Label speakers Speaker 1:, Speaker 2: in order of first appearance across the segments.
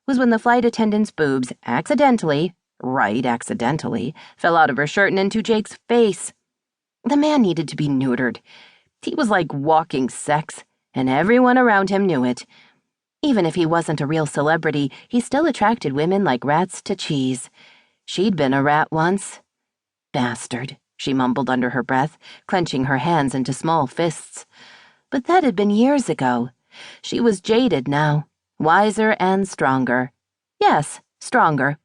Speaker 1: was when the flight attendant's boobs accidentally, fell out of her shirt and into Jake's face. The man needed to be neutered. He was like walking sex, and everyone around him knew it. Even if he wasn't a real celebrity, he still attracted women like rats to cheese. She'd been a rat once. Bastard, she mumbled under her breath, clenching her hands into small fists. But that had been years ago. She was jaded now, wiser and stronger. Yes, stronger.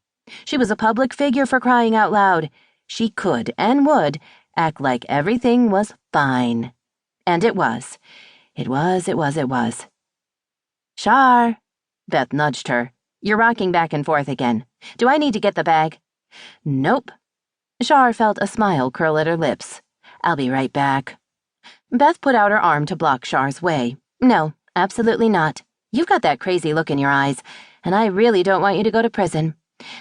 Speaker 1: She was a public figure, for crying out loud. She could and would act like everything was fine. And it was. It was. Char, Beth nudged her. You're rocking back and forth again. Do I need to get the bag? Nope. Char felt a smile curl at her lips. I'll be right back. Beth put out her arm to block Char's way. No, absolutely not. You've got that crazy look in your eyes, and I really don't want you to go to prison.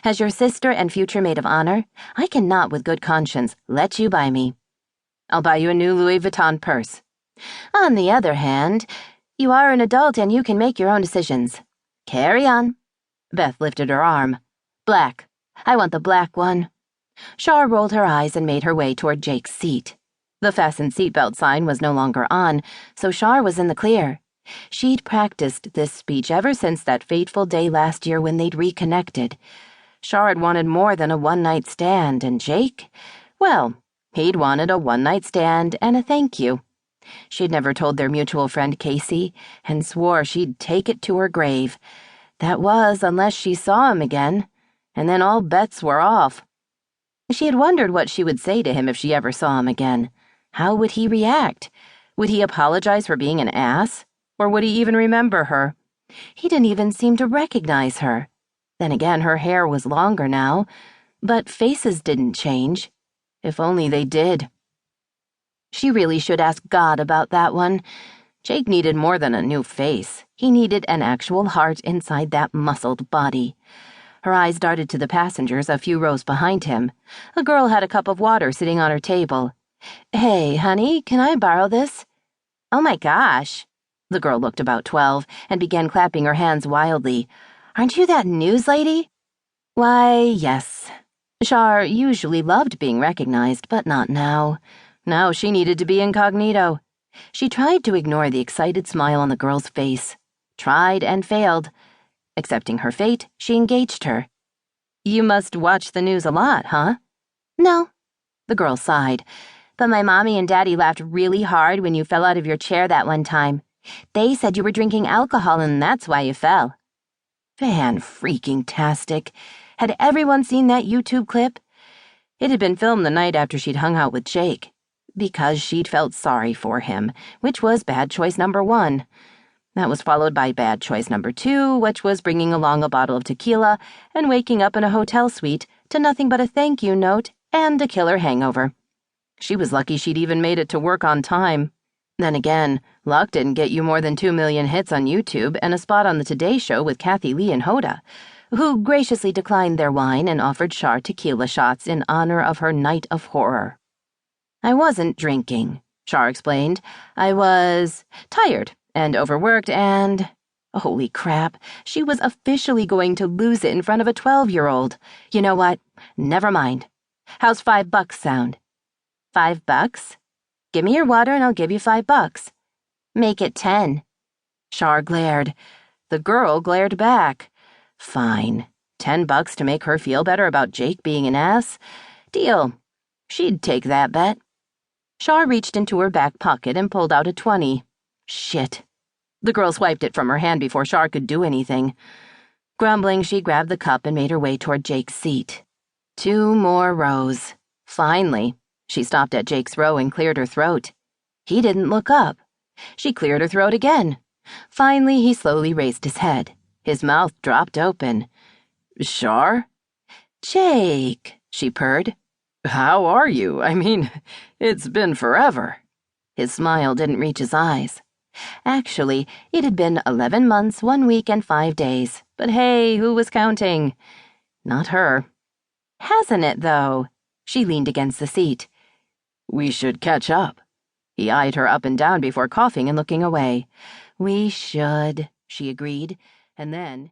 Speaker 1: As your sister and future maid of honor, I cannot with good conscience let you buy me. I'll buy you a new Louis Vuitton purse. On the other hand, you are an adult and you can make your own decisions. Carry on. Beth lifted her arm. Black. I want the black one. Char rolled her eyes and made her way toward Jake's seat. The fastened seatbelt sign was no longer on, so Char was in the clear. She'd practiced this speech ever since that fateful day last year when they'd reconnected. Char had wanted more than a one-night stand, and Jake? Well, he'd wanted a one-night stand and a thank you. She'd never told their mutual friend Casey, and swore she'd take it to her grave. That was, unless she saw him again, and then all bets were off. She had wondered what she would say to him if she ever saw him again. How would he react? Would he apologize for being an ass? Or would he even remember her? He didn't even seem to recognize her. Then again, her hair was longer now, but faces didn't change. If only they did. She really should ask God about that one. Jake needed more than a new face. He needed an actual heart inside that muscled body. Her eyes darted to the passengers a few rows behind him. A girl had a cup of water sitting on her table. Hey, honey, can I borrow this? Oh my gosh. The girl looked about 12 and began clapping her hands wildly. Aren't you that news lady? Why, yes. Char usually loved being recognized, but not now. Now she needed to be incognito. She tried to ignore the excited smile on the girl's face. Tried and failed. Accepting her fate, she engaged her. You must watch the news a lot, huh? No. The girl sighed. But my mommy and daddy laughed really hard when you fell out of your chair that one time. They said you were drinking alcohol and that's why you fell. Fan-freaking-tastic. Had everyone seen that YouTube clip? It had been filmed the night after she'd hung out with Jake. Because she'd felt sorry for him, which was bad choice number 1. That was followed by bad choice number 2, which was bringing along a bottle of tequila and waking up in a hotel suite to nothing but a thank you note and a killer hangover. She was lucky she'd even made it to work on time. Then again, luck didn't get you more than 2 million hits on YouTube and a spot on the Today Show with Kathy Lee and Hoda, who graciously declined their wine and offered Char tequila shots in honor of her night of horror. I wasn't drinking, Char explained. I was tired and overworked and... Holy crap, she was officially going to lose it in front of a 12-year-old. You know what? Never mind. How's $5 sound? $5? Give me your water and I'll give you $5. Make it 10. Char glared. The girl glared back. Fine. $10 to make her feel better about Jake being an ass? Deal. She'd take that bet. Char reached into her back pocket and pulled out a 20. Shit. The girl swiped it from her hand before Char could do anything. Grumbling, she grabbed the cup and made her way toward Jake's seat. 2 more rows. Finally, she stopped at Jake's row and cleared her throat. He didn't look up. She cleared her throat again. Finally, he slowly raised his head. His mouth dropped open. Char? Jake, she purred. How are you? I mean, it's been forever. His smile didn't reach his eyes. Actually, it had been 11 months, 1 week, and 5 days. But hey, who was counting? Not her. Hasn't it, though? She leaned against the seat. We should catch up. He eyed her up and down before coughing and looking away. We should, she agreed, and then...